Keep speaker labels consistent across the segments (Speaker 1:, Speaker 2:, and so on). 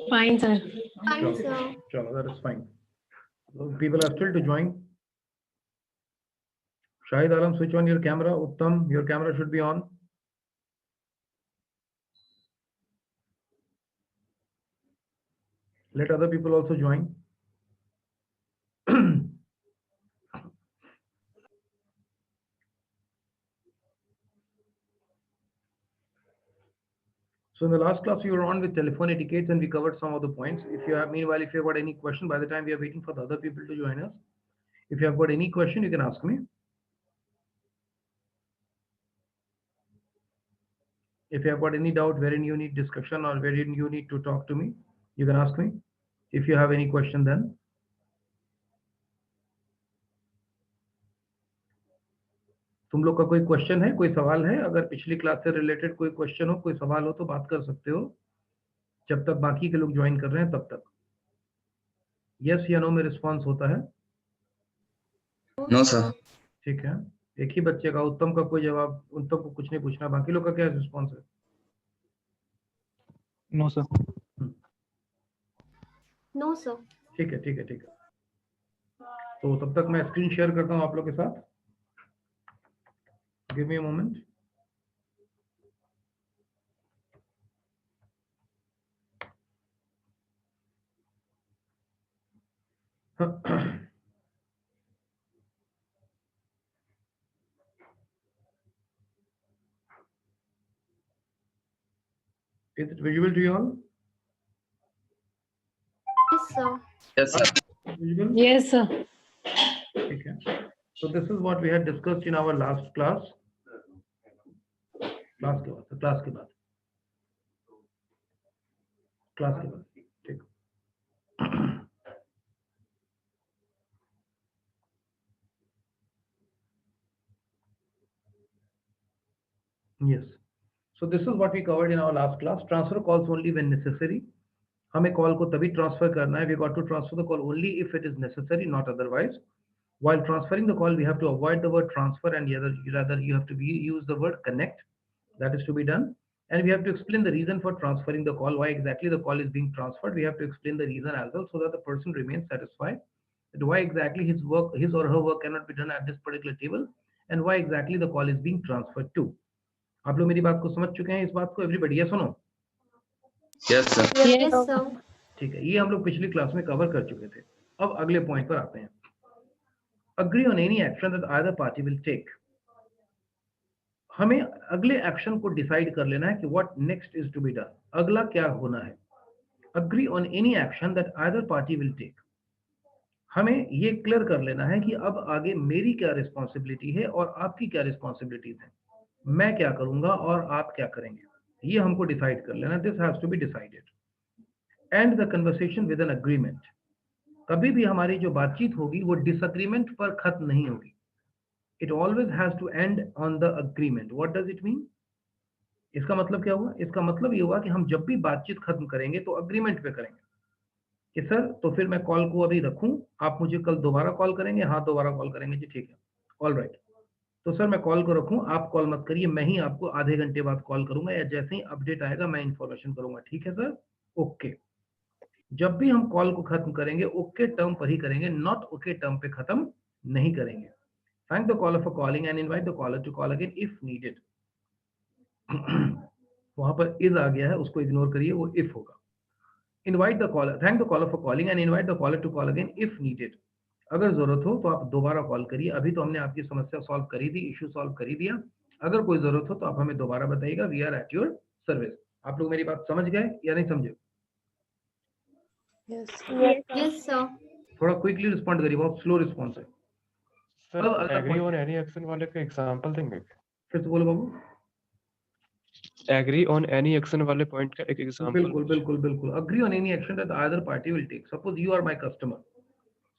Speaker 1: Fine, sir.
Speaker 2: Fine, sir.
Speaker 3: Chalo, that is fine. So people are still to join. Shahid Alam, switch on your camera. Uttam, your camera should be on. Let other people also join. So in the last class, we were on with telephone etiquettes and we covered some of the points. If you have, meanwhile, if you have got any question, by the time we are waiting for the other people to join us, if you have got any question, you can ask me. If you have got any doubt wherein you need discussion or wherein you need to talk to me, you can ask me. If you have any question, then तुम लोग का कोई question है, कोई सवाल है? अगर पिछली क्लास से रिलेटेड कोई क्वेश्चन हो, कोई सवाल हो तो बात कर सकते हो, जब तक बाकी के लोग ज्वाइन कर रहे हैं तब तक। यस या नो में रिस्पांस होता है?
Speaker 4: No sir.
Speaker 3: ठीक है, एक ही बच्चे का, उत्तम का कोई जवाब, उत्तम को कुछ नहीं पूछना, बाकी लोग का क्या रिस्पांस है?
Speaker 5: No sir.
Speaker 2: No, sir.
Speaker 3: ठीक है, ठीक है, ठीक है। तो तब तक मैं स्क्रीन शेयर करता हूं आप लोग के साथ। Give me a moment. Is it visible to you all?
Speaker 2: Yes, sir.
Speaker 4: Yes sir.
Speaker 3: Visible?
Speaker 1: Yes, sir.
Speaker 3: ठीक है। So this is what we had discussed in our last class. Class के बाद, ठीक। Yes. So this is what we covered in our last class. Transfer calls only when necessary. हमें call को तभी transfer करना है. We got to transfer the call only if it is necessary, not otherwise. While transferring the call, we have to avoid the word transfer and rather you have to use the word connect. That is to be done. And we have to explain the reason for transferring the call, why exactly the call is being transferred. We have to explain the reason as well so that the person remains satisfied. That why exactly his or her work cannot be done at this particular table and why exactly the call is being transferred to. आप लोग मेरी बात को समझ चुके हैं इस बात को? एवरीबॉडी यस सुनो?
Speaker 4: Yes sir.
Speaker 2: Yes, sir.
Speaker 3: ठीक है, ये हम लोग पिछली क्लास में कवर कर चुके थे। अब अगले पॉइंट पर आते हैं। Agree on any action that either party will take. हमें अगले एक्शन को डिसाइड कर लेना है कि what next is to be done. अगला क्या होना है? Agree on any action that either party will take. हमें ये क्लियर कर लेना है कि अब आगे मेरी क्या रिस्पॉन्सिबिलिटी है और आपकी क्या रिस्पॉन्सिबिलिटीज है। मैं क्या करूंगा और आप क्या करेंगे, ये हमको डिसाइड कर लेना। This has to be decided. And the conversation with an agreement. कभी भी हमारी जो बातचीत होगी वो डिसएग्रीमेंट पर खत्म नहीं होगी। It always has to end on the agreement. What does it mean? इसका मतलब क्या हुआ? इसका मतलब ये हुआ कि हम जब भी बातचीत खत्म करेंगे तो अग्रीमेंट पे करेंगे कि सर तो फिर मैं कॉल को अभी रखूं, आप मुझे कल दोबारा कॉल करेंगे? हाँ दोबारा कॉल करेंगे जी, ठीक है, ऑल राइट। तो सर मैं कॉल को रखूं, आप कॉल मत करिए, मैं ही आपको आधे घंटे बाद कॉल करूंगा या जैसे ही अपडेट आएगा मैं इंफॉर्मेशन करूंगा, ठीक है सर, ओके। जब भी हम कॉल को खत्म करेंगे ओके टर्म पर ही करेंगे, नॉट ओके टर्म पे खत्म नहीं करेंगे। Thank the caller for calling and invite the caller to call again if needed. वहां पर is आ गया है, उसको इग्नोर करिए, वो if होगा। Invite the caller, thank the caller for calling and invite the caller to call again if needed. अगर जरूरत हो तो आप दोबारा कॉल करिए। अभी तो हमने आपकी समस्या सॉल्व करी थी, इश्यू सॉल्व कर ही दिया। अगर कोई जरूरत हो तो आप हमें दोबारा बताइएगा। We are at your service. आप लोग मेरी बात समझ गए या नहीं समझे?
Speaker 2: Yes, sir.
Speaker 3: थोड़ा क्विकली रिस्पॉन्ड करिए, बहुत स्लो रिस्पॉन्स है।
Speaker 5: Sir agree on any action वाले का एग्जांपल देंगे?
Speaker 3: फिर से बोलो बाबू।
Speaker 5: एग्री ऑन एनी एक्शन वाले पॉइंट का एक एग्जांपल।
Speaker 3: बिल्कुल बिल्कुल बिल्कुल। Agree on any action that either party will take. Suppose you are my customer,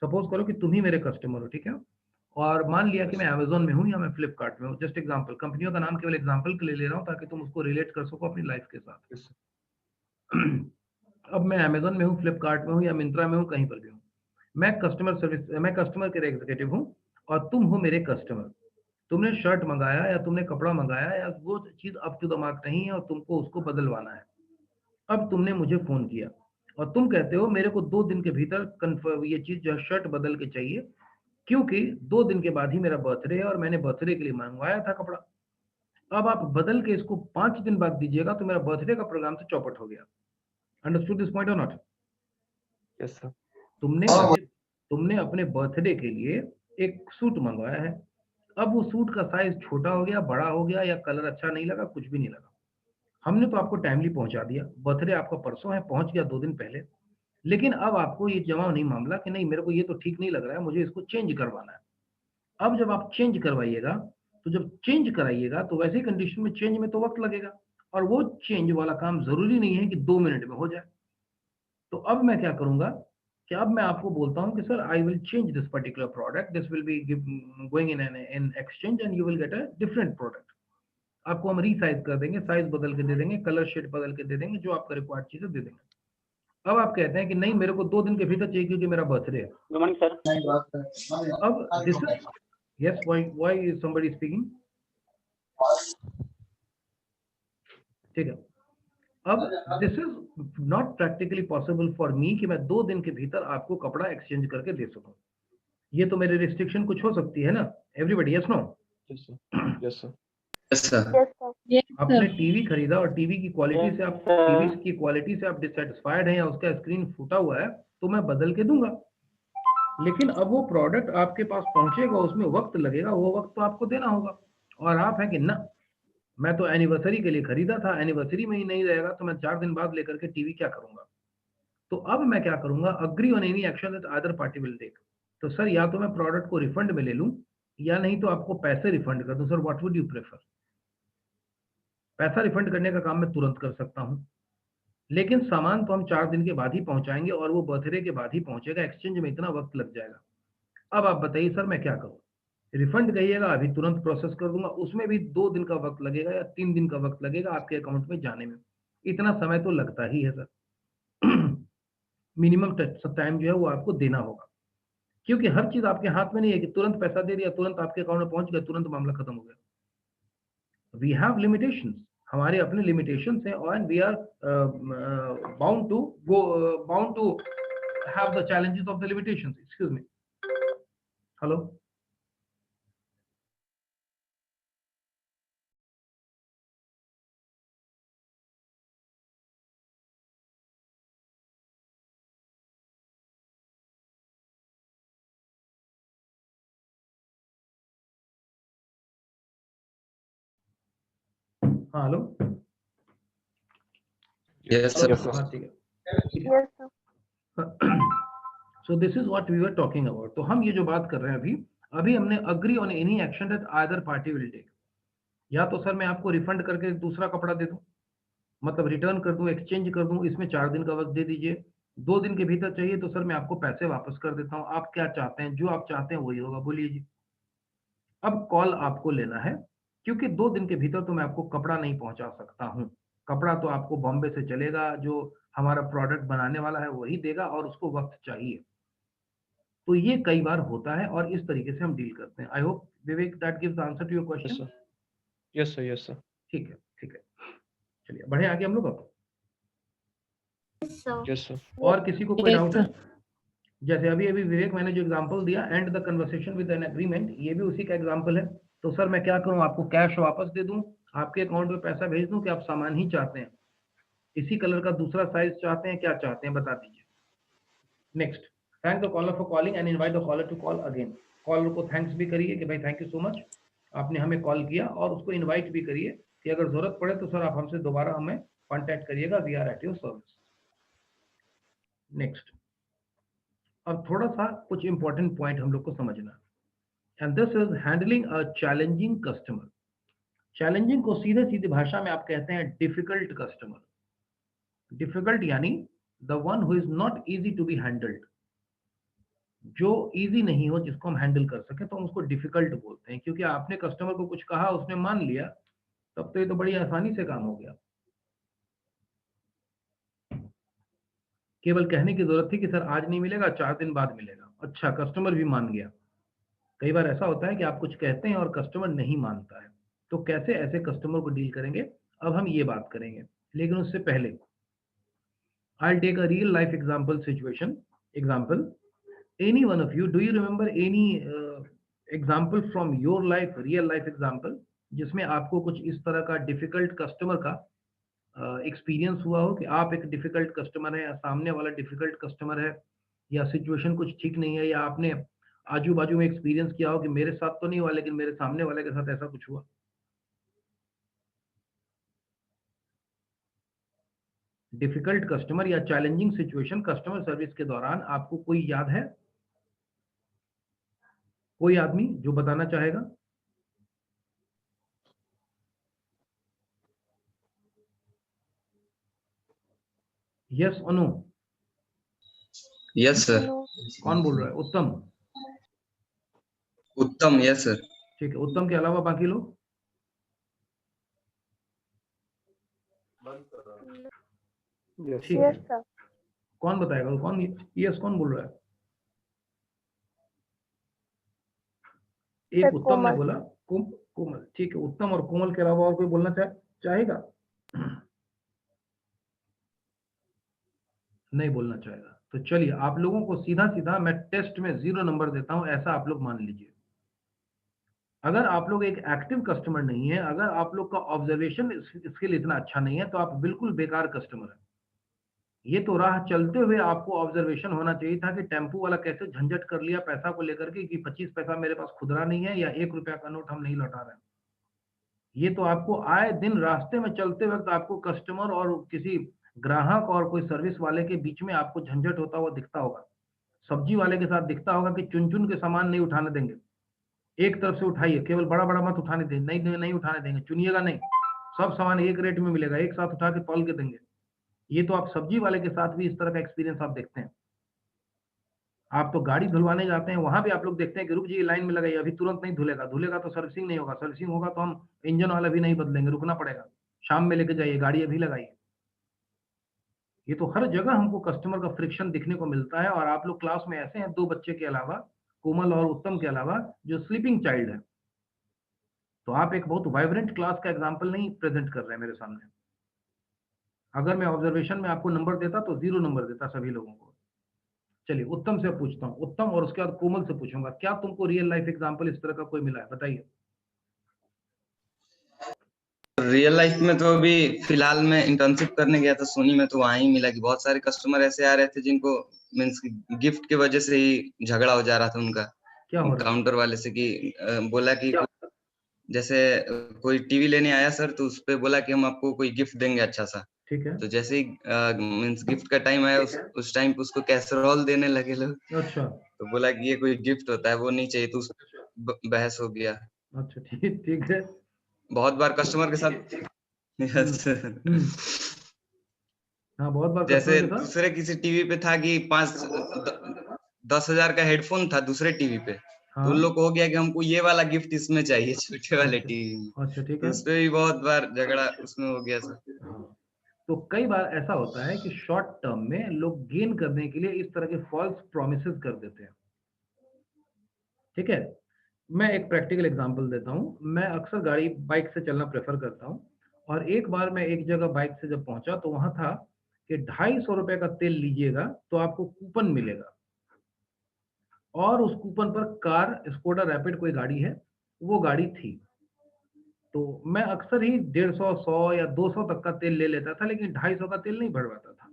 Speaker 3: suppose करो कि तुम ही मेरे कस्टमर हो, ठीक है, और मान लिया कि मैं अमेजोन में हूँ या मैं फ्लिपकार्ट में हूँ। जस्ट एग्जांपल, कंपनियों का नाम केवल एग्जांपल के लिए ले रहा हूँ ताकि तुम उसको रिलेट कर सको अपनी लाइफ के साथ। अब मैं अमेजोन में हूँ, फ्लिपकार्ट में हूँ या मिंत्रा में हूँ, कहीं पर भी हूँ, मैं कस्टमर सर्विस, मैं कस्टमर केयर एग्जीक्यूटिव हूँ और तुम हो मेरे कस्टमर। तुमने शर्ट मंगाया या तुमने कपड़ा मंगाया या वो चीज अप टू द मार्क नहीं है और तुमको उसको बदलवाना है। अब तुमने मुझे फोन किया और तुम कहते हो मेरे को 2 दिन के भीतर कंफर्म ये चीज जो है शर्ट बदल के चाहिए, क्योंकि 2 दिन के बाद ही मेरा बर्थडे है और मैंने बर्थडे के लिए मंगवाया था कपड़ा। अब आप बदल के इसको 5 दिन बाद दीजिएगा तो मेरा बर्थडे का प्रोग्राम से चौपट हो गया। अंडरस्टूड दिस पॉइंट और नॉट?
Speaker 5: Yes sir.
Speaker 3: तुमने अपने बर्थडे के लिए एक सूट मंगवाया है, अब वो सूट का साइज छोटा हो गया, बड़ा हो गया, या कलर अच्छा नहीं लगा, कुछ भी नहीं लगा। हमने तो आपको टाइमली पहुंचा दिया, बर्थडे आपका परसों है, पहुंच गया 2 दिन पहले, लेकिन अब आपको ये जमा नहीं मामला कि नहीं मेरे को ये तो ठीक नहीं लग रहा है, मुझे इसको चेंज करवाना है। अब जब आप चेंज करवाइएगा तो जब चेंज कराइएगा तो वैसे कंडीशन में चेंज में तो वक्त लगेगा, और वो चेंज वाला काम जरूरी नहीं है कि 2 मिनट में हो जाए। तो अब मैं क्या करूंगा कि अब मैं आपको बोलता हूं कि sir I will change this particular product, this will be going in exchange and you will get a different product. आपको हम रीसाइज कर देंगे, साइज बदल के दे देंगे, कलर शेड बदल के दे देंगे, जो आपका रिक्वायर्ड चीजें दे देंगे। अब आप कहते हैं कि नहीं मेरे को 2 दिन के भीतर चाहिए क्योंकि मेरा बर्थडे है।
Speaker 1: Good morning sir.
Speaker 3: अब this is yes, why is somebody speaking? ठीक है, अब this is not practically possible for me कि मैं 2 दिन के भीतर आपको कपड़ा एक्सचेंज करके दे सकूं। ये तो मेरे रिस्ट्रिक्शन कुछ हो सकती है ना। Everybody yes no?
Speaker 5: Yes sir. Yes sir.
Speaker 4: Yes sir.
Speaker 3: आपने टीवी खरीदा और टीवी की क्वालिटी से आप डिससेटिस्फाइड हैं या उसका स्क्रीन फूटा हुआ है तो मैं बदल के दूंगा, लेकिन अब वो प्रोडक्ट आपके पास पहुंचेगा, उसमें वक्त लगेगा, वो वक्त तो आपको देना होगा। और आप हैं कि ना मैं तो एनिवर्सरी के लिए खरीदा था, एनिवर्सरी में ही नहीं रहेगा तो मैं 4 दिन बाद लेकर के टीवी क्या करूंगा। तो अब मैं क्या करूंगा, agree on any action that other party will take. तो सर या तो मैं प्रोडक्ट को रिफंड में ले लूं या नहीं तो आपको पैसे रिफंड कर दूं। Sir what would you prefer? पैसा रिफंड करने का काम मैं तुरंत कर सकता हूं, लेकिन सामान तो हम 4 दिन के बाद ही पहुंचाएंगे और वो बर्थडे के बाद ही पहुंचेगा, एक्सचेंज में इतना वक्त लग जाएगा। अब आप बताइए सर मैं क्या करूं? रिफंड कहिएगा अभी तुरंत प्रोसेस कर दूंगा, उसमें भी 2 दिन का वक्त लगेगा या 3 दिन का वक्त लगेगा आपके अकाउंट में जाने में, इतना समय तो लगता ही है सर। मिनिमम टाइम जो है वो आपको देना होगा, क्योंकि हर चीज आपके हाथ में नहीं है कि तुरंत पैसा दे दिया, तुरंत आपके अकाउंट में पहुंच गया, तुरंत मामला खत्म हो गया। वी हैव लिमिटेशंस, हमारे अपने लिमिटेशंस हैं, और we are bound to have the challenges of the limitations. Excuse me, hello. हाँ हेलो।
Speaker 4: Yes sir.
Speaker 3: हाँ ठीक है। So this is what we were talking about. तो हम ये जो बात कर रहे हैं अभी हमने agree on any action that other party will take. या तो सर मैं आपको रिफंड करके दूसरा कपड़ा दे दूं, मतलब रिटर्न कर दूं, एक्सचेंज कर दूं, इसमें 4 दिन का वक्त दे दीजिए। 2 दिन के भीतर चाहिए तो सर मैं आपको पैसे वापस कर देता हूं। आप क्या चाहते हैं? जो आप चाहते हैं वही होगा, बोलिए जी। अब कॉल आपको लेना है, क्योंकि 2 दिन के भीतर तो मैं आपको कपड़ा नहीं पहुंचा सकता हूं। कपड़ा तो आपको बॉम्बे से चलेगा, जो हमारा प्रोडक्ट बनाने वाला है वही देगा, और उसको वक्त चाहिए। तो ये कई बार होता है और इस तरीके से हम डील करते हैं। I hope Vivek that gives the answer to your
Speaker 5: yes
Speaker 3: question.
Speaker 5: Sir. Yes sir. Yes sir.
Speaker 3: ठीक है, ठीक है, चलिए बढ़े आगे हम लोग। अब
Speaker 2: Yes, sir.
Speaker 5: Yes sir.
Speaker 3: और किसी को कोई डाउट है? जैसे अभी अभी विवेक मैंने जो एग्जांपल दिया, and the conversation with an agreement, ये भी उसी का एग्जांपल है। तो सर मैं क्या करूं, आपको कैश वापस दे दूं, आपके अकाउंट में पैसा भेज दूं, कि आप सामान ही चाहते हैं, इसी कलर का दूसरा साइज चाहते हैं, क्या चाहते हैं बता दीजिए। Next, thank the caller for calling and invite the caller to call again. Caller को थैंक्स भी करिए कि भाई थैंक यू सो मच, आपने हमें कॉल किया, और उसको इनवाइट भी करिए कि अगर जरूरत पड़े तो सर आप हमसे दोबारा हमें कॉन्टैक्ट करिएगा, we are at your service. Next, अब थोड़ा सा कुछ इंपॉर्टेंट पॉइंट हम लोग को समझना है, and this is handling a challenging customer. Challenging को सीधे सीधे भाषा में आप कहते हैं डिफिकल्ट कस्टमर। डिफिकल्ट यानी the one who is not easy to be handled, जो इजी नहीं हो, जिसको हम हैंडल कर सके, तो हम उसको डिफिकल्ट बोलते हैं। क्योंकि आपने कस्टमर को कुछ कहा, उसने मान लिया, तब तो ये तो बड़ी आसानी से काम हो गया। केवल कहने की जरूरत थी कि सर आज नहीं मिलेगा, 4 दिन बाद मिलेगा। अच्छा, कस्टमर भी मान गया। कई बार ऐसा होता है कि आप कुछ कहते हैं और कस्टमर नहीं मानता है, तो कैसे ऐसे कस्टमर को डील करेंगे, अब हम ये बात करेंगे। लेकिन उससे पहले I'll take a real life example situation. Example. Any one of you, do you remember any example from your life, real life example, जिसमें आपको कुछ इस तरह का डिफिकल्ट कस्टमर का एक्सपीरियंस हुआ हो कि आप एक डिफिकल्ट कस्टमर है या सामने वाला डिफिकल्ट कस्टमर है या सिचुएशन कुछ ठीक नहीं है या आपने आजू बाजू में एक्सपीरियंस किया हो कि मेरे साथ तो नहीं हुआ लेकिन मेरे सामने वाले के साथ ऐसा कुछ हुआ? डिफिकल्ट कस्टमर या चैलेंजिंग सिचुएशन कस्टमर सर्विस के दौरान आपको कोई याद है? कोई आदमी जो बताना चाहेगा? यस और नो?
Speaker 4: Yes sir.
Speaker 3: कौन बोल रहा है? उत्तम?
Speaker 4: उत्तम, यस सर।
Speaker 3: ठीक है, उत्तम के अलावा बाकी लोग? ठीक है, कौन बताएगा? कौन यस कौन बोल रहा है? एक उत्तम ने बोला, कोमल। ठीक है, उत्तम और कोमल के अलावा और कोई बोलना चाहेगा? नहीं बोलना चाहेगा। तो चलिए, आप लोगों को सीधा सीधा मैं टेस्ट में 0 नंबर देता हूं, ऐसा आप लोग मान लीजिए। अगर आप लोग एक एक्टिव कस्टमर नहीं है, अगर आप लोग का ऑब्जर्वेशन स्किल इतना अच्छा नहीं है, तो आप बिल्कुल बेकार कस्टमर है। ये तो राह चलते हुए आपको ऑब्जर्वेशन होना चाहिए था कि टेम्पो वाला कैसे झंझट कर लिया पैसा को लेकर के कि 25 पैसा मेरे पास खुदरा नहीं है या 1 रुपया का नोट हम नहीं लौटा रहे हैं। ये तो आपको आए दिन रास्ते में चलते वक्त आपको कस्टमर और किसी ग्राहक और कोई सर्विस वाले के बीच में आपको झंझट होता हुआ दिखता होगा। सब्जी वाले के साथ दिखता होगा कि चुन चुन के सामान नहीं उठाने देंगे, एक तरफ से उठाइए, केवल बड़ा बड़ा मत उठाने देंगे, नहीं उठाने देंगे, चुनिएगा नहीं, सब सामान एक रेट में मिलेगा, एक साथ उठा के तौल के देंगे। ये तो आप सब्जी वाले के साथ भी इस तरह का एक्सपीरियंस आप देखते हैं। आप तो गाड़ी धुलवाने जाते हैं, वहां भी आप लोग देखते हैं कि रुक जाइए, लाइन में लगाइए, अभी तुरंत नहीं धुलेगा तो सर्विसिंग नहीं होगा, सर्विसिंग होगा तो हम इंजन वाला भी नहीं बदलेंगे, रुकना पड़ेगा, शाम में लेके जाइए, गाड़ी अभी लगाइए। ये तो हर जगह हमको कस्टमर का फ्रिक्शन दिखने को मिलता है। और आप लोग क्लास में ऐसे हैं, 2 बच्चे के अलावा, कोमल और उत्तम के अलावा, जो स्लीपिंग चाइल्ड है। तो आप एक बहुत वाइब्रेंट क्लास का एग्जाम्पल नहीं प्रेजेंट कर रहे हैं मेरे सामने। अगर मैं ऑब्जर्वेशन में आपको नंबर देता तो 0 नंबर देता सभी लोगों को। चलिए, उत्तम से पूछता हूँ, उत्तम, और उसके बाद कोमल से पूछूंगा, क्या तुमको रियल लाइफ एग्जाम्पल इस तरह का कोई मिला है? बताइए।
Speaker 4: रियल लाइफ में तो अभी फिलहाल मैं इंटर्नशिप करने गया था सोनी में, तो वहां ही मिला कि बहुत सारे कस्टमर ऐसे आ रहे थे जिनको मीन्स गिफ्ट की वजह से ही झगड़ा हो जा रहा था उनका।
Speaker 3: क्या हो रहा?
Speaker 4: काउंटर वाले से कि बोला कि जैसे कोई टीवी लेने आया सर, तो उस पे बोला कि हम आपको कोई गिफ्ट देंगे अच्छा सा।
Speaker 3: ठीक है।
Speaker 4: तो जैसे ही मीन्स गिफ्ट का टाइम आया, उस टाइम पे उसको कैसरोल देने लगे लोग।
Speaker 3: अच्छा।
Speaker 4: तो बोला कि ये कोई गिफ्ट होता है, वो नहीं चाहिए, तो उस बहस हो गया।
Speaker 3: अच्छा, ठीक है।
Speaker 4: बहुत बार कस्टमर के साथ यस।
Speaker 3: हाँ, बहुत बार
Speaker 4: जैसे
Speaker 3: कस्टमर के साथ।
Speaker 4: दूसरे किसी टीवी पे था कि 10,000 का हेडफोन था दूसरे टीवी पे,
Speaker 3: हाँ।
Speaker 4: तो उन लोग को हो गया कि हमको ये वाला गिफ्ट इसमें चाहिए, छोटे वाले टीवी में।
Speaker 3: अच्छा, ठीक
Speaker 4: तो
Speaker 3: है।
Speaker 4: उस पे भी बहुत बार झगड़ा उसमें हो गया सर।
Speaker 3: हाँ। तो कई बार ऐसा होता है कि शॉर्ट टर्म में लोग गेन करने के लिए इस तरह के फॉल्स प्रोमिसेस कर देते हैं। ठीक है, मैं एक प्रैक्टिकल एग्जांपल देता हूं। मैं अक्सर बाइक से चलना प्रेफर करता हूं, और एक बार मैं एक जगह बाइक से जब पहुंचा तो वहां था कि 250 रुपए का तेल लीजिएगा तो आपको कूपन मिलेगा, और उस कूपन पर कार स्कोडा रैपिड कोई गाड़ी है, वो गाड़ी थी। तो मैं अक्सर ही 150, 100 या 200 तक का तेल ले लेता था, लेकिन 250 का तेल नहीं भरवाता था।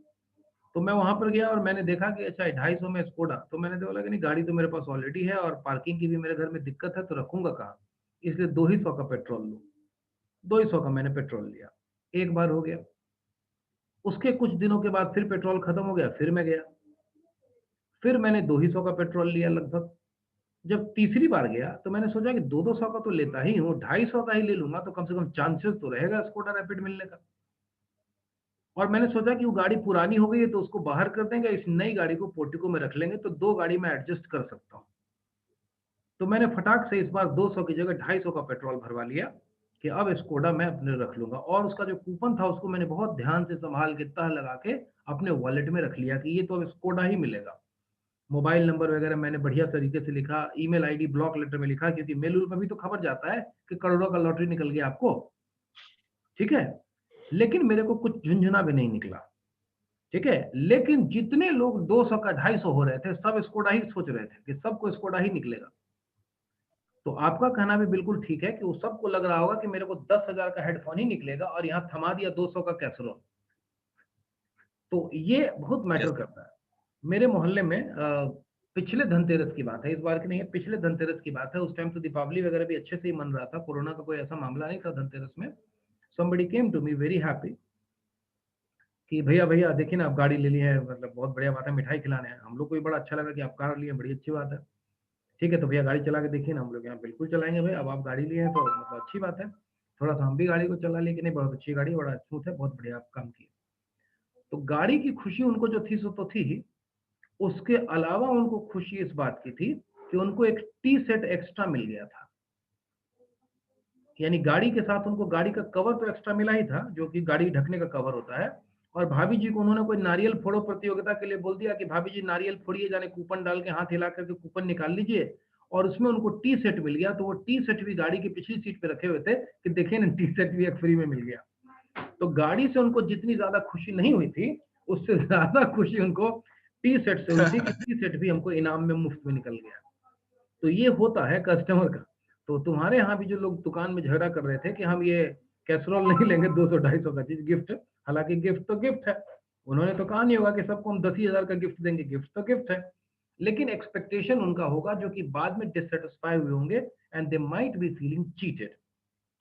Speaker 3: तो मैं वहां पर गया और मैंने देखा कि अच्छा 250 में स्कोडा, तो मैंने तो बोला कि नहीं, गाड़ी तो मेरे पास ऑलरेडी है और पार्किंग की भी मेरे घर में दिक्कत है, तो रखूंगा कहाँ, इसलिए 200 का पेट्रोल लूँ। 200 का मैंने पेट्रोल लिया, एक बार हो गया। उसके कुछ दिनों के बाद फिर पेट्रोल खत्म हो गया, फिर मैं गया, फिर मैंने 200 का पेट्रोल लिया लगभग। जब तीसरी बार गया तो मैंने सोचा कि 200 का तो लेता ही हूँ, 250 का ही ले लूंगा, तो कम से कम चांसेस तो रहेगा स्कोडा रैपिड मिलने का। और मैंने सोचा कि वो गाड़ी पुरानी हो गई है तो उसको बाहर कर देंगे, इस नई गाड़ी को पोर्टिको में रख लेंगे, तो 2 गाड़ी में एडजस्ट कर सकता हूँ। तो मैंने फटाक से इस बार 200 की जगह 250 का पेट्रोल भरवा लिया कि अब स्कोडा मैं अपने रख लूंगा। और उसका जो कूपन था उसको मैंने बहुत ध्यान से संभाल के तह लगा के अपने वॉलेट में रख लिया कि ये तो अब स्कोडा ही मिलेगा। मोबाइल नंबर वगैरह मैंने बढ़िया तरीके से लिखा, ईमेल आईडी ब्लॉक लेटर में लिखा, क्योंकि मेल में भी तो खबर जाता है कि करोड़ों का लॉटरी निकल गया आपको। ठीक है, लेकिन मेरे को कुछ झुंझुना भी नहीं निकला। ठीक है। लेकिन जितने लोग 200 का 250 हो रहे थे सब स्कोडा ही सोच रहे थे कि सबको स्कोडा ही निकलेगा। तो आपका कहना भी बिल्कुल ठीक है कि वो सबको लग रहा होगा कि मेरे को 10,000 का हेडफोन ही निकलेगा और यहाँ थमा दिया 200 का कैसरोल। तो ये बहुत मैटर करता है। मेरे मोहल्ले में पिछले धनतेरस की बात है, इस बार की नहीं है, पिछले धनतेरस की बात है। उस टाइम तो दीपावली वगैरह भी अच्छे से ही मन रहा था, कोरोना का कोई ऐसा मामला नहीं था धनतेरस में। somebody came to me very happy कि भैया भैया देखिए ना आप गाड़ी ले ली है, मतलब बहुत बढ़िया बात है, मिठाई खिलाने हैं। हम लोग को भी बड़ा अच्छा लगा कि आप कार लिए, बड़ी अच्छी बात है। ठीक है तो भैया गाड़ी चला के देखिए ना। हम लोग यहाँ बिल्कुल चलाएंगे भाई, अब आप गाड़ी लिए हैं तो मतलब अच्छी बात है। थोड़ा सा हम भी गाड़ी को चला लिए कि नहीं बहुत अच्छी गाड़ी, बड़ा स्मूथ है, बहुत बढ़िया आप काम किए। तो गाड़ी की खुशी उनको जो थी सो तो थी ही, उसके अलावा उनको खुशी इस बात की थी कि उनको एक टी सेट एक्स्ट्रा मिल गया था। यानी गाड़ी के साथ उनको गाड़ी का कवर तो एक्स्ट्रा मिला ही था, जो कि गाड़ी ढकने का कवर होता है। और भाभी जी को उन्होंने कोई नारियल फोड़ो प्रतियोगिता के लिए बोल दिया कि भाभी जी नारियल फोड़िए, जाने कूपन डाल के हाथ हिला करके कूपन निकाल लीजिए, और उसमें उनको टी सेट मिल गया। तो वो टी सेट भी गाड़ी की पिछली सीट पे रखे हुए थे कि देखिए ना टी सेट भी एक फ्री में मिल गया। तो गाड़ी से उनको जितनी ज्यादा खुशी नहीं हुई थी, उससे ज्यादा खुशी उनको टी सेट से हुई थी कि टी सेट भी हमको इनाम में मुफ्त में निकल गया। तो ये होता है कस्टमर का। तो तुम्हारे यहाँ भी जो लोग दुकान में झगड़ा कर रहे थे कि हम ये कैसरोल नहीं लेंगे 200-250 का चीज गिफ्ट, हालांकि गिफ्ट तो गिफ्ट है। उन्होंने तो कहा नहीं होगा कि सबको हम 10,000 का गिफ्ट देंगे, गिफ्ट तो गिफ्ट है। लेकिन एक्सपेक्टेशन उनका होगा जो कि बाद में डिससेटिस्फाई हुए होंगे and they might be feeling cheated.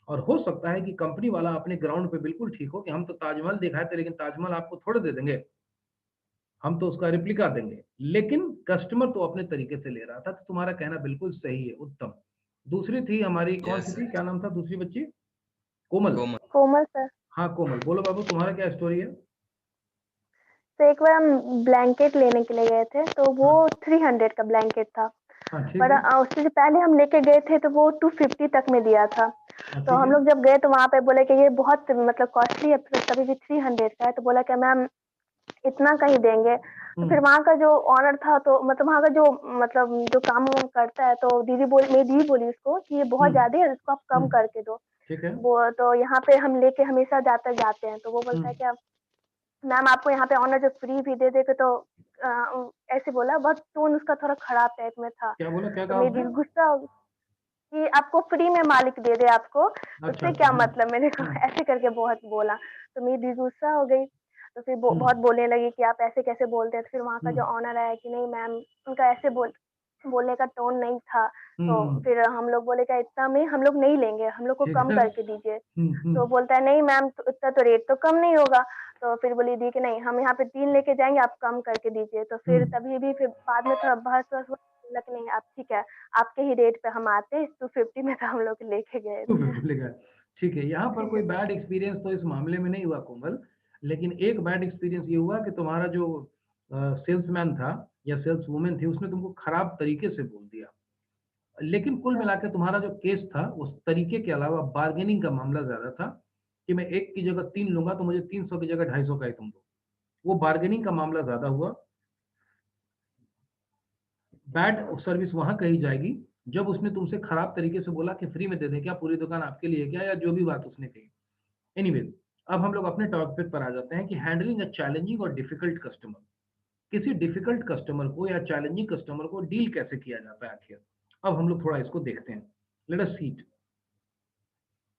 Speaker 3: और हो सकता है कि कंपनी वाला अपने ग्राउंड पे बिल्कुल ठीक हो कि हम तो ताजमहल दिखाए थे लेकिन ताजमहल आपको थोड़े दे देंगे, हम तो उसका रिप्लिका देंगे। लेकिन कस्टमर तो अपने तरीके से ले रहा था। तो तुम्हारा कहना बिल्कुल सही है, उत्तम। दूसरी थी हमारी, कौन सी
Speaker 4: यस
Speaker 3: थी, क्या नाम था दूसरी बच्ची? कोमल।
Speaker 4: कोमल।
Speaker 2: कोमल सर।
Speaker 3: हाँ कोमल, बोलो बाबू तुम्हारा क्या स्टोरी है?
Speaker 2: तो एक बार हम ब्लैंकेट लेने के लिए गए थे, तो वो
Speaker 3: हाँ
Speaker 2: 300 का ब्लैंकेट था।
Speaker 3: हाँ ठीक
Speaker 2: पर
Speaker 3: है।
Speaker 2: उससे पहले हम लेके गए थे तो वो 250 तक में दिया था।
Speaker 3: हाँ
Speaker 2: तो
Speaker 3: ठीक
Speaker 2: हम
Speaker 3: है।
Speaker 2: लोग जब गए तो वहाँ पे बोले कि ये बहुत मतलब कॉस्टली है, तभी भी 300 का है। तो बोला कि मैम इतना का ही देंगे। तो फिर वहाँ का जो ऑनर था, तो मतलब वहाँ का जो मतलब जो काम वाम करता है, तो मेरी दीदी बोली उसको कि ये बहुत ज्यादा है, इसको आप कम करके दो।
Speaker 3: ठीक है।
Speaker 2: वो तो यहाँ पे हम लेके हमेशा जाते हैं। तो वो बोलता है क्या मैम आपको यहाँ पे ऑनर जो फ्री भी दे देगा। तो ऐसे बोला, बहुत टोन उसका थोड़ा खराब टाइप में था।
Speaker 3: क्या बोला, क्या
Speaker 2: तो
Speaker 3: कहा
Speaker 2: मेरी
Speaker 3: उसने?
Speaker 2: दीदी गुस्सा हो कि आपको फ्री में मालिक दे दे आपको,
Speaker 3: अच्छा
Speaker 2: उससे
Speaker 3: अच्छा।
Speaker 2: क्या मतलब, मेरे को ऐसे करके बहुत बोला। तो मेरी दीदी गुस्सा हो गई। तो फिर बहुत बोलने लगी कि आप ऐसे कैसे बोलते हैं। तो फिर वहाँ का जो ऑनर आया कि नहीं मैम, उनका ऐसे बोलने का टोन नहीं था। तो फिर हम लोग बोले क्या इतना में हम लोग नहीं लेंगे, हम लोग को
Speaker 3: ठीक
Speaker 2: कम
Speaker 3: है।
Speaker 2: करके दीजिए। तो बोलता है नहीं मैम, तो इतना तो रेट तो कम नहीं होगा। तो फिर बोली दी कि नहीं, हम यहाँ पे 3 लेके जाएंगे, आप कम करके दीजिए। तो फिर तभी भी फिर बाद में थोड़ा बहस वहस हुआ। बोला कि नहीं आप ठीक है, आपके ही रेट पे हम आते हैं। 250 में तो हम लोग लेके गए थे।
Speaker 3: लेगा। ठीक है, यहाँ पर कोई बैड एक्सपीरियंस तो इस मामले में नहीं हुआ कोमल, लेकिन एक बैड एक्सपीरियंस ये हुआ कि तुम्हारा जो सेल्समैन था या सेल्स वुमेन थी, उसने तुमको खराब तरीके से बोल दिया। लेकिन कुल मिला के तुम्हारा जो केस था उस तरीके के अलावा बार्गेनिंग का मामला ज्यादा था कि मैं एक की जगह 3 लूंगा तो मुझे 300 की जगह 250 का ही तुम दो। वो बार्गेनिंग का मामला ज्यादा हुआ। बैड सर्विस वहां कही जाएगी जब उसने तुमसे खराब तरीके से बोला कि फ्री में दे दें क्या, पूरी दुकान आपके लिए क्या, या जो भी बात उसने कही। एनीवेज, अब हम लोग अपने टॉपिक पर आ जाते हैं कि हैंडलिंग अ चैलेंजिंग और डिफिकल्ट कस्टमर। किसी डिफिकल्ट कस्टमर को या चैलेंजिंग कस्टमर को डील कैसे किया जाता है आखिर। अब हम लोग थोड़ा इसको देखते हैं। Let us see it.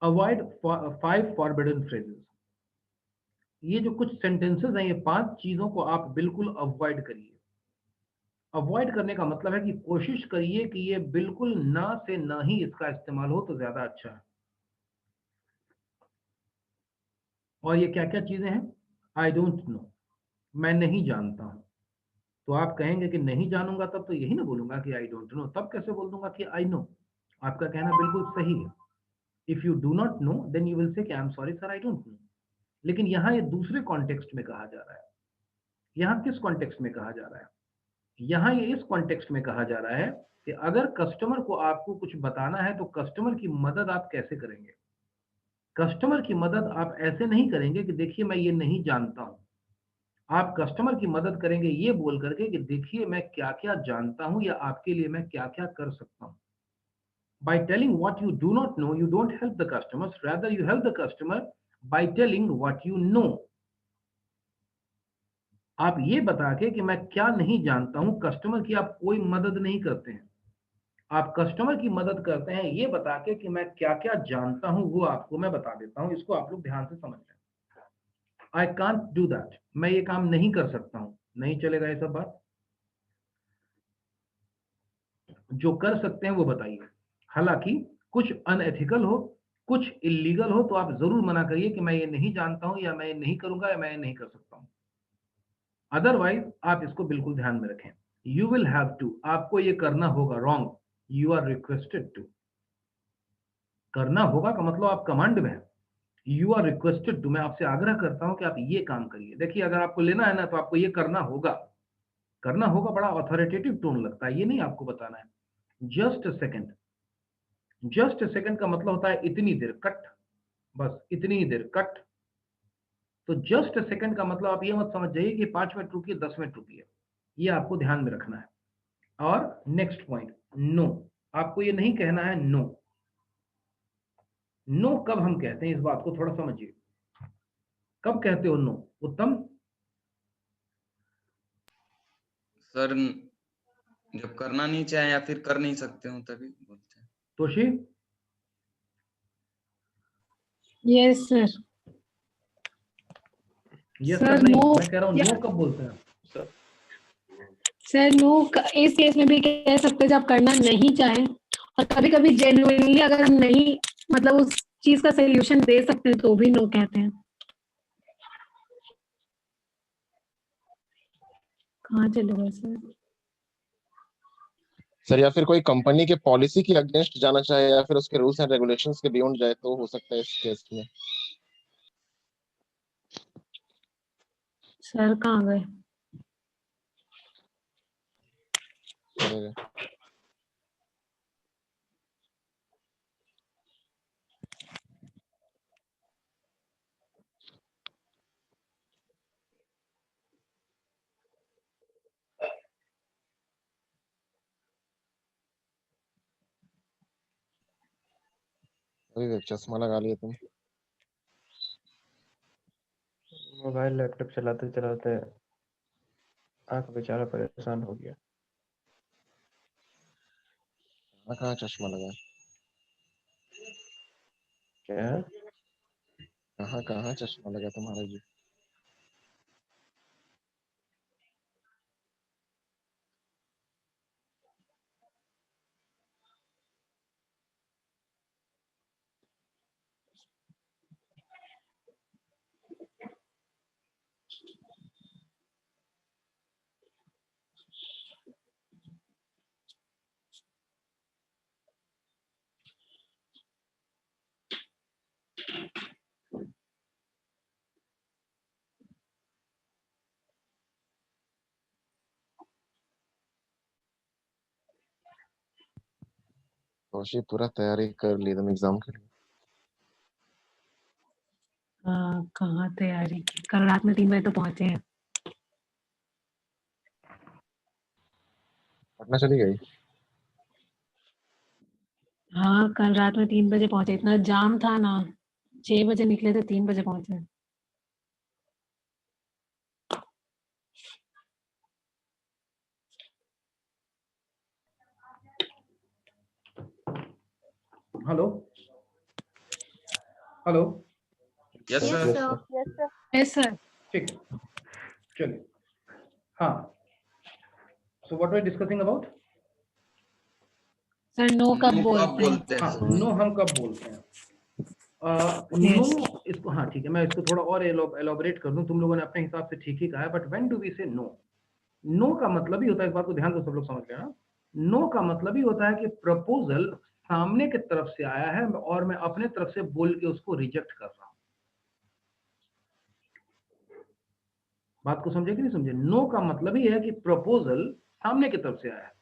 Speaker 3: Avoid 5 forbidden phrases. ये जो कुछ सेंटेंसेस हैं, ये 5 चीजों को आप बिल्कुल अवॉइड करिए। अवॉइड करने का मतलब है कि कोशिश करिए कि ये बिल्कुल ना से ना ही इसका इस्तेमाल हो तो ज्यादा अच्छा है। और ये क्या क्या चीजें हैं? आई डोंट नो, मैं नहीं जानता हूं। तो आप कहेंगे कि नहीं जानूंगा, तब तो यही ना बोलूंगा कि आई डोंट नो, तब कैसे बोल दूंगा कि आई नो। आपका कहना बिल्कुल सही है। If you do not know then you will say कि I am sorry sir I don't know. लेकिन यहाँ ये दूसरे कॉन्टेक्स्ट में कहा जा रहा है। यहाँ किस कॉन्टेक्स्ट में कहा जा रहा है? यहाँ ये इस कॉन्टेक्स्ट में कहा जा रहा है कि अगर कस्टमर को आपको कुछ बताना है तो कस्टमर की मदद आप कैसे करेंगे। कस्टमर की मदद आप ऐसे नहीं करेंगे कि देखिए मैं ये नहीं जानता हूं। आप कस्टमर की मदद करेंगे ये बोल करके कि देखिए मैं क्या क्या जानता हूं या आपके लिए मैं क्या क्या कर सकता हूं। By telling what you do not know, you don't help the customers, rather you help the customer by telling what you know. आप ये बता के कि मैं क्या नहीं जानता हूं, कस्टमर की आप कोई मदद नहीं करते हैं, आप कस्टमर की मदद करते हैं ये बता के कि मैं क्या क्या जानता हूं वो आपको मैं बता देता हूं। इसको आप लोग ध्यान से समझ लें। आई कांट डू दैट, मैं ये काम नहीं कर सकता हूं, नहीं चलेगा ये सब बात। जो कर सकते हैं वो बताइए। हालांकि कुछ अनएथिकल हो, कुछ इलीगल हो तो आप जरूर मना करिए कि मैं ये नहीं जानता हूं, या मैं ये नहीं करूंगा, या मैं ये नहीं कर सकता हूं। अदरवाइज आप इसको बिल्कुल ध्यान में रखें। यू विल हैव टू, आपको ये करना होगा। Wrong, you are requested to. करना होगा का मतलब आप कमांड में है। यू आर रिक्वेस्टेड टू, मैं आपसे आग्रह करता हूं कि आप ये काम करिए। देखिए अगर आपको लेना है ना तो आपको ये करना होगा। करना होगा बड़ा ऑथोरिटेटिव टोन लगता है, ये नहीं आपको बताना है। Just a second, just a second का मतलब होता है इतनी देर कट, बस इतनी देर कट। तो जस्ट अ सेकेंड का मतलब आप ये मत समझ जाइए कि 5 मिनट रुकिए, 10 मिनट रुकिए, ये आपको ध्यान में रखना है। और नेक्स्ट पॉइंट, नो, आपको ये नहीं कहना है नो। नो कब हम कहते हैं, इस बात को थोड़ा समझिए। कब कहते हो नो उत्तम?
Speaker 4: सर जब करना नहीं चाहे या फिर कर नहीं सकते हो तभी बोलते हैं।
Speaker 3: Toshi?
Speaker 6: Yes sir.
Speaker 3: Yes
Speaker 6: sir
Speaker 3: sir नहीं,
Speaker 6: नो,
Speaker 3: मैं कह रहा हूँ नो कब बोलते हैं?
Speaker 6: सर नो इस केस में भी कह सकते हैं जब करना नहीं चाहे, और कभी कभी जेन्युइनली अगर हम नहीं मतलब उस चीज का सोल्यूशन दे सकते हैं तो भी नो कहते हैं। कहाँ चले गए सर?
Speaker 7: सर या फिर कोई कंपनी के पॉलिसी के अगेंस्ट जाना चाहे या फिर उसके रूल्स एंड रेगुलेशंस के बियॉन्ड जाए तो हो सकता है इस केस में।
Speaker 6: सर कहाँ गए?
Speaker 7: अभी चश्मा लगा लिया तुम।
Speaker 5: मोबाइल लैपटॉप चलाते चलाते आंख बेचारा परेशान हो गया।
Speaker 7: कहाँ चश्मा लगा?
Speaker 5: क्या?
Speaker 7: कहाँ कहाँ चश्मा लगा तुम्हारा जी? कौशी पूरा तैयारी कर ली तुम एग्जाम के लिए?
Speaker 6: कहाँ तैयारी की? कल रात में 3 बजे तो पहुंचे हैं।
Speaker 7: पटना चली गई?
Speaker 6: हाँ कल रात में 3 बजे पहुंचे, इतना जाम था ना, 6 बजे निकले थे, 3 बजे पहुंचे।
Speaker 3: Hello hello,
Speaker 4: yes
Speaker 2: yes
Speaker 4: sir.
Speaker 2: Sir, yes sir.
Speaker 6: Yes sir.
Speaker 3: ठीक है, चलिए। हाँ, so what we discussing about?
Speaker 6: Sir no कब
Speaker 4: नो कब
Speaker 6: बोलते हैं?
Speaker 4: बोलते हैं
Speaker 3: हाँ,
Speaker 4: सर?
Speaker 3: नो हम कब बोलते हैं? नो इसको, हाँ ठीक है, मैं इसको थोड़ा और एलोबरेट कर दूं। तुम लोगों ने अपने हिसाब से ठीक ही कहा है, बट व्हेन डू वी से नो? नो का मतलब ही होता है, इस बात को ध्यान से सब लोग समझ लेना, नो का मतलब ही होता है कि प्रपोजल सामने की तरफ से आया है और मैं अपने तरफ से बोल के उसको रिजेक्ट कर रहा हूं। बात को समझे कि नहीं समझे? नो का मतलब ही है कि प्रपोजल सामने की तरफ से आया है।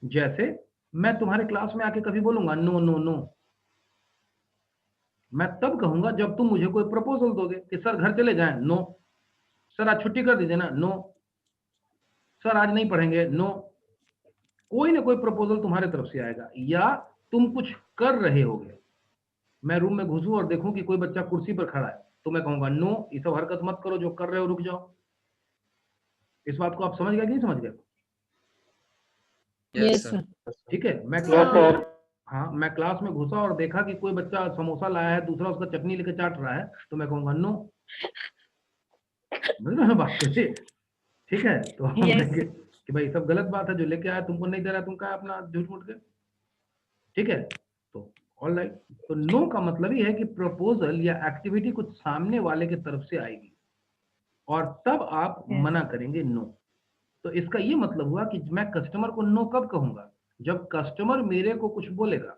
Speaker 3: जैसे मैं तुम्हारे क्लास में आके कभी बोलूंगा नो नो नो, मैं तब कहूंगा जब तुम मुझे कोई प्रपोजल दोगे कि सर घर चले जाएं, नो। सर आज छुट्टी कर दीजिए ना, नो। सर आज नहीं पढ़ेंगे, नो। कोई ना कोई प्रपोजल तुम्हारे तरफ से आएगा, या तुम कुछ कर रहे होगे, मैं रूम में घुसूं और देखूं कि कोई बच्चा कुर्सी पर खड़ा है, तो मैं कहूंगा नो, ये सब हरकत मत करो जो कर रहे हो, रुक जाओ। इस बात को आप समझ गए कि नहीं समझ गए?
Speaker 4: Yes
Speaker 6: yes
Speaker 4: sir.
Speaker 6: सर।
Speaker 3: ठीक है, मैं
Speaker 1: Yes,
Speaker 3: क्लास में,
Speaker 1: sir.
Speaker 3: हाँ मैं क्लास में घुसा और देखा कि कोई बच्चा समोसा लाया है, दूसरा उसका चटनी लेके चाट रहा है, तो मैं कहूंगा नो। समझ रहे हैं बात को? ठीक है, तो हम
Speaker 6: Yes.
Speaker 3: कहेंगे कि भाई सब गलत बात है, जो लेके आया तुमको नहीं दे रहा, तुम क्या अपना झूठ मूठ के। ठीक है, तो ऑल राइट। तो नो का मतलब ही है कि प्रपोजल या एक्टिविटी कुछ सामने वाले की तरफ से आएगी और तब आप
Speaker 6: Yes.
Speaker 3: मना करेंगे नो। तो इसका ये मतलब हुआ कि मैं कस्टमर को नो कब कहूंगा? जब कस्टमर मेरे को कुछ बोलेगा,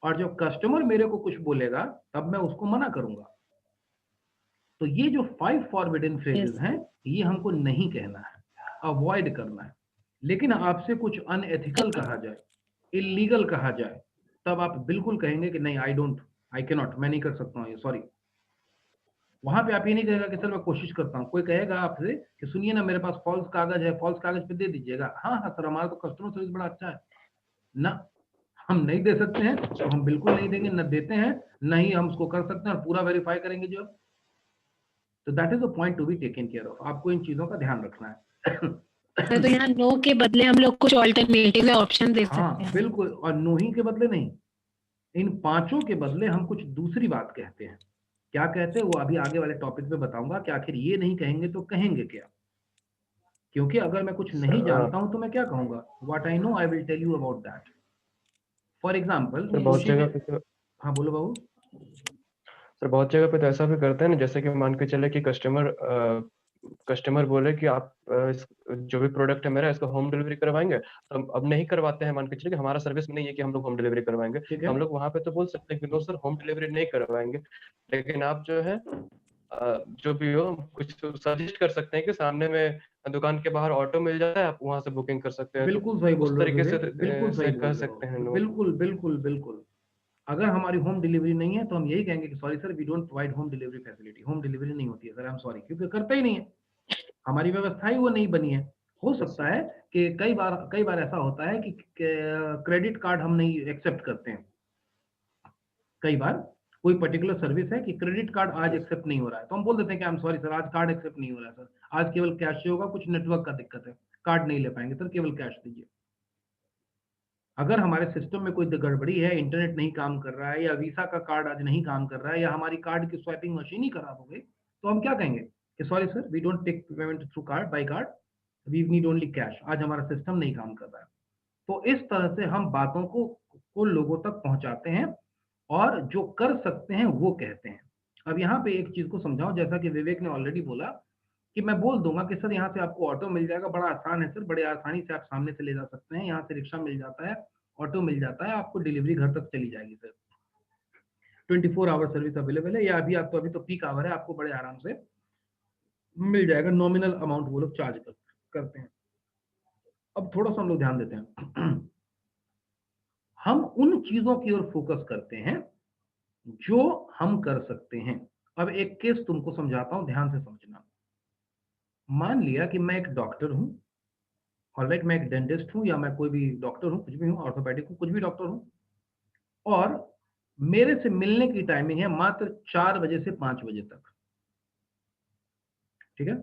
Speaker 3: और जब कस्टमर मेरे को कुछ बोलेगा तब मैं उसको मना करूंगा। तो ये जो 5 फॉरबिडन फ्रेजेस
Speaker 6: Yes.
Speaker 3: हैं, ये हमको नहीं कहना है, अवॉइड करना है। लेकिन आपसे कुछ अनएथिकल कहा जाए, इलीगल कहा जाए, तब आप बिल्कुल कहेंगे कि नहीं, आई कैन नॉट, मैं नहीं कर सकता हूँ ये, सॉरी। वहां पे आप ये नहीं कहेगा कि सर मैं कोशिश करता हूँ। कोई कहेगा आपसे कि सुनिए ना, मेरे पास फॉल्स कागज है, फॉल्स कागज पे दे दीजिएगा। हाँ हाँ सर, हमारा तो कस्टमर सर्विस बड़ा अच्छा है ना, हम नहीं दे सकते हैं तो हम बिल्कुल नहीं देंगे, न देते हैं, नहीं हम उसको कर सकते हैं और पूरा वेरीफाई करेंगे जो। तो that is a point to be taken care of. आपको इन चीजों का ध्यान रखना है।
Speaker 6: तो यहाँ नो के बदले हम लोग कुछ ऑल्टरनेटिव या ऑप्शन दे सकते
Speaker 3: हाँ
Speaker 6: हैं।
Speaker 3: बिल्कुल, और नो ही के बदले नहीं, इन पांचों के बदले हम कुछ दूसरी बात कहते हैं। क्या कहते हैं वो अभी आगे वाले टॉपिक पे बताऊंगा कि आखिर ये नहीं कहेंगे तो कहेंगे क्या। क्योंकि अगर मैं कुछ नहीं जानता हूं तो मैं क्या कहूंगा? What I know I will tell you about that. For example
Speaker 5: sir बहुत
Speaker 3: सुशी
Speaker 5: जगह
Speaker 3: में,
Speaker 5: पे तो
Speaker 3: हाँ बोलो बाबू।
Speaker 5: सर बहुत जगह पे तो ऐसा भी करते हैं ना, जैसे कि मान के चले कि कस्टमर बोले कि आप जो भी प्रोडक्ट है मेरा, इसका होम डिलीवरी करवाएंगे, तो हम अब नहीं करवाते हैं। मान के चले कि हमारा सर्विस में नहीं है कि हम लोग होम डिलीवरी करवाएंगे,
Speaker 3: ठीक
Speaker 5: तो
Speaker 3: है,
Speaker 5: हम लोग वहां पे तो बोल सकते हैं कि नो सर, होम डिलीवरी नहीं करवाएंगे। लेकिन आप जो है जो भी हो, कुछ सजेस्ट कर सकते हैं कि सामने में दुकान के बाहर ऑटो मिल जाता है, आप वहां से बुकिंग कर सकते हैं। तो
Speaker 3: बिल्कुल सही बोल
Speaker 5: उस
Speaker 3: रहे हो
Speaker 5: तरीके से
Speaker 3: विवेक, बिल्कुल सही
Speaker 5: कह
Speaker 3: बोल रहे
Speaker 5: सकते हैं
Speaker 3: हो,
Speaker 5: नो।
Speaker 3: बिल्कुल बिल्कुल बिल्कुल। अगर हमारी होम डिलीवरी नहीं है तो हम यही कहेंगे कि sorry sir, we don't provide home delivery facility. Home delivery नहीं होती है सर, आई एम सॉरी, क्योंकि करते ही नहीं है, हमारी व्यवस्था ही वो नहीं बनी है। हो सकता है कि कई बार ऐसा होता है कि क्रेडिट कार्ड हम नहीं एक्सेप्ट करते हैं। कई बार कोई पर्टिकुलर सर्विस है कि क्रेडिट कार्ड आज एक्सेप्ट नहीं हो रहा है, तो हम बोल देते हैं कि आई एम सॉरी सर, आज कार्ड एक्सेप्ट नहीं हो रहा है सर, आज केवल कैश से होगा, कुछ नेटवर्क का दिक्कत है, कार्ड नहीं ले पाएंगे सर, केवल कैश दीजिए। अगर हमारे सिस्टम में कोई गड़बड़ी है, इंटरनेट नहीं काम कर रहा है, या वीसा का कार्ड आज नहीं काम कर रहा है, या हमारी कार्ड की स्वाइपिंग मशीन ही खराब हो गई, तो हम क्या कहेंगे कि sorry sir, we don't take payment through card, by card, we need only cash, आज हमारा सिस्टम नहीं काम कर रहा है। तो इस तरह से हम बातों को लोगों तक पहुंचाते हैं और जो कर सकते हैं वो कहते हैं। अब यहाँ पे एक चीज को समझाओ, जैसा कि विवेक ने ऑलरेडी बोला कि मैं बोल दूंगा कि सर यहाँ से आपको ऑटो मिल जाएगा, बड़ा आसान है सर, बड़े आसानी से आप सामने से ले जा सकते हैं, यहाँ से रिक्शा मिल जाता है, ऑटो मिल जाता है, आपको डिलीवरी घर तक चली जाएगी सर, 24 आवर सर्विस अवेलेबल है, या अभी तो पीक आवर है, आपको बड़े आराम से मिल जाएगा, नॉमिनल अमाउंट वो लोग चार्ज करते हैं। अब थोड़ा सा हम लोग ध्यान देते हैं। हम उन चीजों की ओर फोकस करते हैं जो हम कर सकते हैं। अब एक केस तुमको समझाता हूं, ध्यान से समझना। मान लिया कि मैं एक डॉक्टर हूं, ऑलराइट, मैं एक डेंटिस्ट हूं, या मैं कोई भी डॉक्टर हूं, कुछ भी हूं, ऑर्थोपेडिक हूं, कुछ भी डॉक्टर हूं, और मेरे से मिलने की टाइमिंग है मात्र 4 बजे से 5 बजे तक। ठीक है,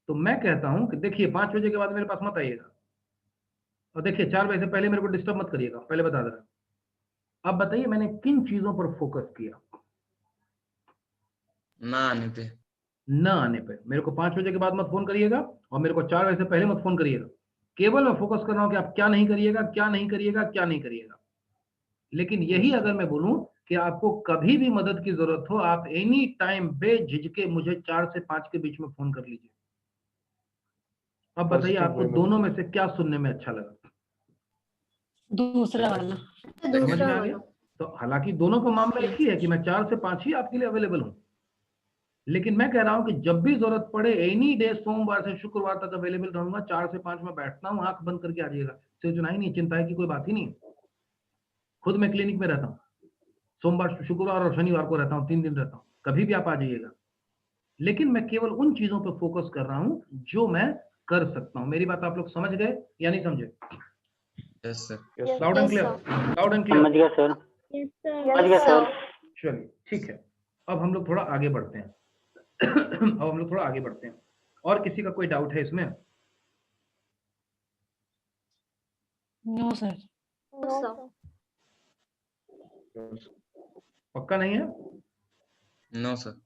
Speaker 3: तो मैं कहता हूं कि देखिए 5 बजे के बाद मेरे पास मत आइएगा, और देखिए 4 बजे से पहले मेरे को डिस्टर्ब मत करिएगा, पहले बता दे रहा। अब बताइए मैंने किन चीजों पर फोकस किया?
Speaker 4: ना आने पे।
Speaker 3: न आने पे। मेरे को 5 बजे के बाद मत फोन करिएगा, और मेरे को 4 बजे से पहले मत फोन करिएगा। केवल मैं फोकस कर रहा हूं कि आप क्या नहीं करिएगा, क्या नहीं करिएगा, क्या नहीं करिएगा। लेकिन यही अगर मैं बोलूं कि आपको कभी भी मदद की जरूरत हो, आप एनी टाइम बेझिझके मुझे 4 से 5 के बीच में फोन कर लीजिए। अब बताइए
Speaker 5: पॉजिटिव
Speaker 3: आपको
Speaker 5: वे में
Speaker 3: दोनों
Speaker 5: मतलब।
Speaker 3: में से क्या सुनने में अच्छा लगा?
Speaker 6: दूसरा वाला।
Speaker 3: समझ में आ गया? तो हालांकि दोनों का मामला एक ही है कि मैं 4 से 5 ही आपके लिए अवेलेबल हूं, लेकिन मैं कह रहा हूं कि जब भी जरूरत पड़े एनी डे, सोमवार से शुक्रवार तक अवेलेबल रहूंगा, 4 से 5 में बैठता हूं, आंख बंद करके आ जाइएगा, सिर्फ चुनाई नहीं, चिंता है कि कोई बात ही नहीं है। खुद मैं क्लिनिक में रहता हूँ, सोमवार, शुक्रवार और शनिवार को रहता हूँ, 3 दिन रहता हूँ, कभी भी आप आ जाइएगा। लेकिन मैं केवल उन चीजों पर फोकस कर रहा हूँ जो मैं कर सकता हूँ। मेरी बात आप लोग समझ गए या नहीं समझे?
Speaker 4: Yes sir.
Speaker 3: Loud and clear, loud and
Speaker 1: समझ
Speaker 3: क्लियर।
Speaker 1: गया सर, समझ गया सर।
Speaker 3: चलिए ठीक है, अब हम लोग थोड़ा आगे बढ़ते हैं। अब हम लोग थोड़ा आगे बढ़ते हैं। और किसी का कोई डाउट है इसमें?
Speaker 6: No sir.
Speaker 3: पक्का नहीं है?
Speaker 4: No sir.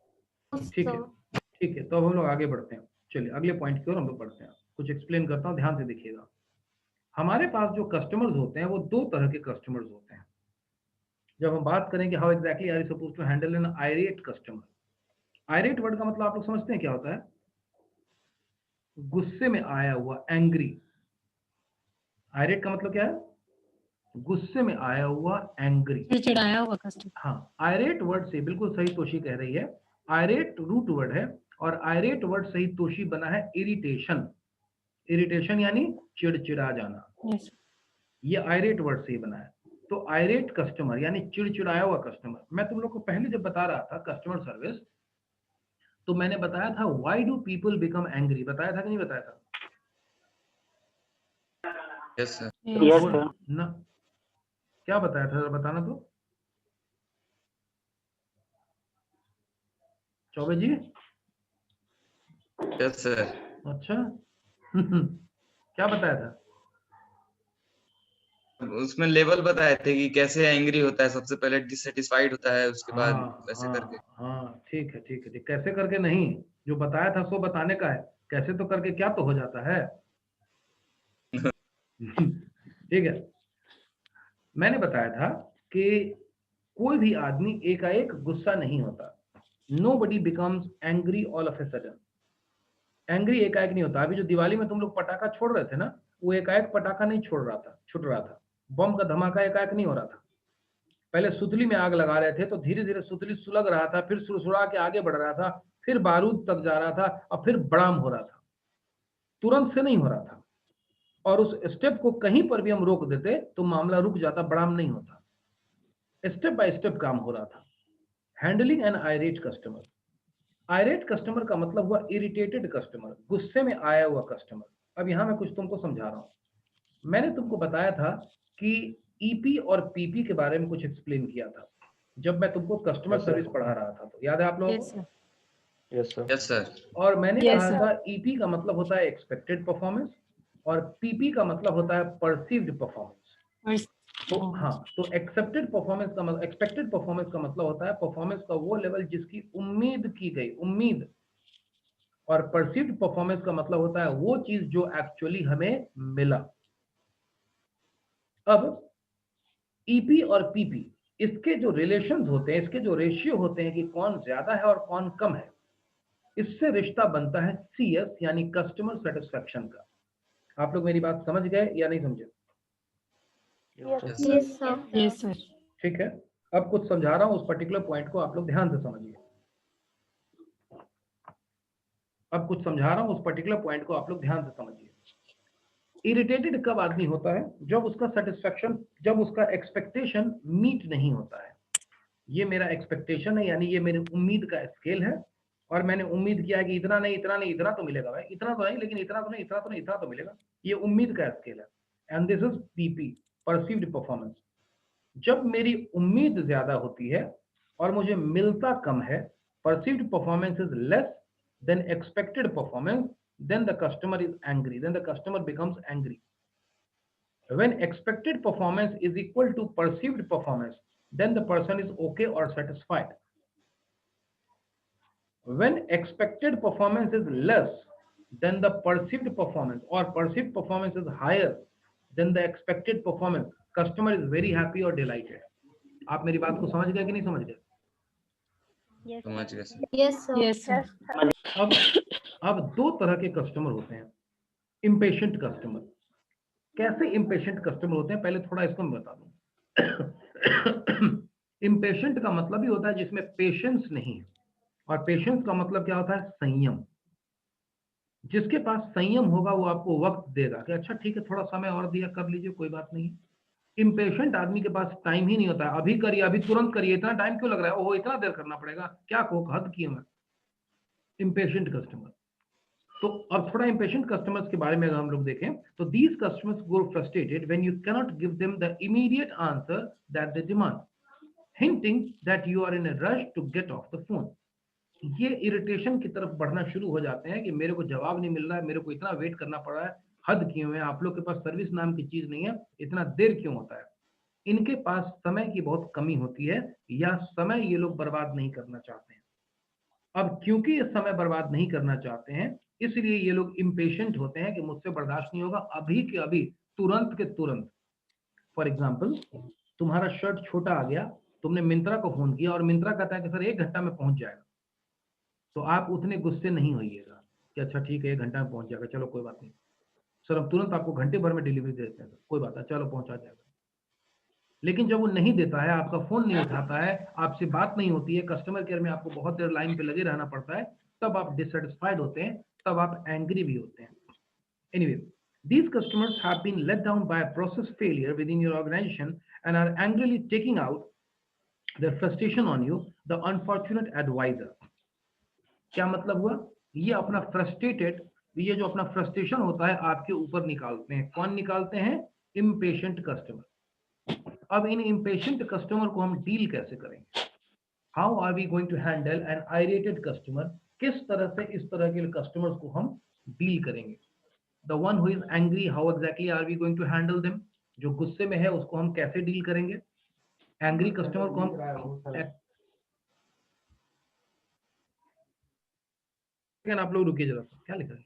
Speaker 3: ठीक है, ठीक है, तो अब हम लोग आगे बढ़ते हैं। चलिए अगले पॉइंट की ओर हम लोग बढ़ते हैं। कुछ एक्सप्लेन करता हूँ, ध्यान से देखिएगा। हमारे पास जो कस्टमर्स होते हैं वो दो तरह के कस्टमर्स होते हैं। जब हम बात करेंगे how exactly are you suppose to handle an irate customer. Irate word का मतलब आप लोग समझते हैं क्या होता है? गुस्से में आया हुआ, एंग्री। आयरेट का मतलब क्या है? गुस्से में आया हुआ, एंग्री,
Speaker 6: चिड़चिड़ाया हुआ कस्टमर।
Speaker 3: हाँ, आयरेट वर्ड से बिल्कुल सही तोशी कह रही है। आयरेट रूट वर्ड है और आयरेट वर्ड सही तोशी बना है इरिटेशन। इरिटेशन यानी चिड़चिड़ा जाना,
Speaker 6: यस।
Speaker 3: ये आयरेट वर्ड से ही बना है। तो आयरेट कस्टमर यानी चिड़चिड़ाया हुआ कस्टमर। मैं तुम लोग को पहले जब बता रहा था कस्टमर सर्विस, तो मैंने बताया था why do people become angry, बताया था कि नहीं बताया था?
Speaker 4: Yes sir.
Speaker 1: यस
Speaker 3: बोल
Speaker 1: सर।
Speaker 3: ना, क्या बताया था जरा बताना तो। चौबे जी?
Speaker 4: Yes sir.
Speaker 3: अच्छा क्या बताया था?
Speaker 4: उसमें लेवल बताए थे कि कैसे एंग्री होता है, सबसे पहले डिससेटिस्फाइड होता है, उसके बाद वैसे करके।
Speaker 3: हाँ, ठीक है, ठीक है, ठीक। कैसे करके नहीं, जो बताया था सो बताने का है, कैसे तो करके क्या तो हो जाता है ठीक है, मैंने बताया था कि कोई भी आदमी एकाएक गुस्सा नहीं होता। Nobody becomes angry all of a sudden। Angry एकाएक नहीं होता। अभी जो दिवाली में तुम लोग पटाखा छोड़ रहे थे ना, वो एकाएक पटाखा नहीं छोड़ रहा था, छुट रहा था। बम का धमाका एकाएक नहीं हो रहा था। पहले सुतली में आग लगा रहे थे तो धीरे धीरे सुतली सुलग रहा था, फिर सुरसुरा के आगे बढ़ रहा था, फिर बारूद तक जा रहा था और फिर बड़ाम हो रहा था। तुरंत से नहीं हो रहा था। और उस स्टेप को कहीं पर भी हम रोक देते तो मामला रुक जाता, बड़ाम नहीं होता। स्टेप बाय स्टेप काम हो रहा था। Handling an irate customer. Irate customer का मतलब हुआ इरिटेटेड कस्टमर, गुस्से में आया हुआ कस्टमर। अब यहां मैं कुछ तुमको समझा रहा हूं। मैंने तुमको बताया था कि ईपी और पीपी के बारे में कुछ एक्सप्लेन किया था जब मैं तुमको कस्टमर
Speaker 5: Yes, sir.
Speaker 3: सर्विस पढ़ा रहा था, तो याद है आप लोगों
Speaker 6: यस
Speaker 3: को?
Speaker 6: Sir.
Speaker 5: Yes sir.
Speaker 4: Yes sir.
Speaker 3: और मैंने
Speaker 6: Yes,
Speaker 3: कहा
Speaker 6: sir.
Speaker 3: था ईपी का मतलब होता है एक्सपेक्टेड परफॉर्मेंस और पीपी का मतलब होता है परसीव्ड परफॉर्मेंस। तो हाँ, तो एक्सेप्टेड परफॉर्मेंस का मतलब, एक्सपेक्टेड परफॉर्मेंस का मतलब होता है परफॉर्मेंस का वो लेवल जिसकी उम्मीद की गई, उम्मीद। और परसीव्ड परफॉर्मेंस का मतलब होता है वो चीज जो एक्चुअली हमें मिला। अब ईपी और पीपी, इसके जो रिलेशंस होते हैं, इसके जो रेशियो होते हैं कि कौन ज्यादा है और कौन कम है, इससे रिश्ता बनता है सीएस यानी कस्टमर सेटिस्फेक्शन का। आप लोग मेरी बात समझ गए या नहीं समझे?
Speaker 6: Yes sir.
Speaker 3: ठीक है, अब कुछ समझा रहा हूं, उस पर्टिकुलर पॉइंट को आप लोग ध्यान से समझिए। अब कुछ समझा रहा हूं, उस पर्टिकुलर पॉइंट को आप लोग ध्यान से समझिए। इरिटेटेड कब आदमी होता है? जब उसका सेटिस्फेक्शन, जब उसका एक्सपेक्टेशन मीट नहीं होता है। ये मेरा एक्सपेक्टेशन है, यानी ये मेरी उम्मीद का स्केल है, और मैंने उम्मीद किया कि इतना नहीं, इतना नहीं, इतना तो मिलेगा भाई, इतना तो नहीं, लेकिन इतना तो नहीं, इतना तो नहीं, इतना तो मिलेगा। ये उम्मीद का स्केल है। And this is PP, perceived performance. जब मेरी उम्मीद ज्यादा होती है और मुझे मिलता कम है, perceived performance is less than expected performance, then the customer is angry, then the customer becomes angry. When expected performance is equal to perceived performance, then the person is okay or satisfied. When expected performance is less than the perceived performance, or perceived performance is higher than the expected performance, customer is very happy or delighted. आप मेरी बात को समझ गए कि नहीं समझ गए?
Speaker 4: समझ गए सर।
Speaker 6: Yes sir.
Speaker 3: अब दो तरह के कस्टमर होते हैं। Impatient customer. कैसे इम्पेशेंट कस्टमर होते हैं, पहले थोड़ा इसको मैं बता दूं। इम्पेशेंट का मतलब ही होता है जिसमें पेशेंस नहीं है, और पेशेंस का मतलब क्या होता है? संयम। जिसके पास संयम होगा वो आपको वक्त देगा कि अच्छा ठीक है, थोड़ा समय और दिया, कर लीजिए, कोई बात नहीं। इम्पेशेंट आदमी के पास टाइम ही नहीं होता है, अभी करिए, अभी तुरंत करिए, इतना टाइम क्यों लग रहा है, ओहो इतना देर करना पड़ेगा, क्या को हद किए मैं। Impatient customer. तो अब थोड़ा इम्पेशेंट कस्टमर्स के बारे में अगर हम लोग देखें तो these customers go frustrated when you cannot give them the immediate answer that they demand, hinting that you are in a rush to get off the phone। ये इरिटेशन की तरफ बढ़ना शुरू हो जाते हैं कि मेरे को जवाब नहीं मिल रहा है, मेरे को इतना वेट करना पड़ रहा है, हद क्यों है, आप लोग के पास सर्विस नाम की चीज नहीं है, इतना देर क्यों होता है। इनके पास समय की बहुत कमी होती है या समय ये लोग बर्बाद नहीं करना चाहते हैं। अब क्योंकि ये समय बर्बाद नहीं करना चाहते हैं इसलिए ये लोग इम्पेशेंट होते हैं कि मुझसे बर्दाश्त नहीं होगा, अभी के अभी, तुरंत के तुरंत। फॉर एग्जाम्पल, तुम्हारा शर्ट छोटा आ गया, तुमने मिंत्रा को फोन किया और मिंत्रा कहता है कि सर 1 घंटा में पहुंच जाएगा, तो आप उतने गुस्से नहीं होइएगा कि अच्छा ठीक है 1 घंटा में पहुंच जाएगा, चलो कोई बात नहीं सर, हम तुरंत आपको घंटे भर में डिलीवरी दे देते हैं, कोई बात नहीं चलो पहुंचा जाएगा। लेकिन जब वो नहीं देता है, आपका फोन नहीं उठाता है, आपसे बात नहीं होती है, कस्टमर केयर में आपको बहुत देर लाइन पे लगे रहना पड़ता है, तब आप डिससेटिस्फाइड होते हैं, तब आप एंग्री भी होते हैं। Anyway, these customers have been let down by a process failure within your organization and are angrily taking out their frustration on you, the unfortunate advisor. क्या मतलब हुआ? ये अपना फ्रस्ट्रेटेड, ये जो अपना फ्रस्ट्रेशन होता है आपके ऊपर निकालते हैं। कौन निकालते हैं? Impatient customer. अब इन इम्पेशेंट कस्टमर को हम डील कैसे करेंगे? How are we going to handle an irated customer? किस तरह से इस तरह के कस्टमर्स को हम डील करेंगे? The one who is angry, how exactly are we going to handle them? जो गुस्से में है उसको हम कैसे डील करेंगे? एंग्री कस्टमर को हम आप लोग रुकिए जरा, क्या लिखा है?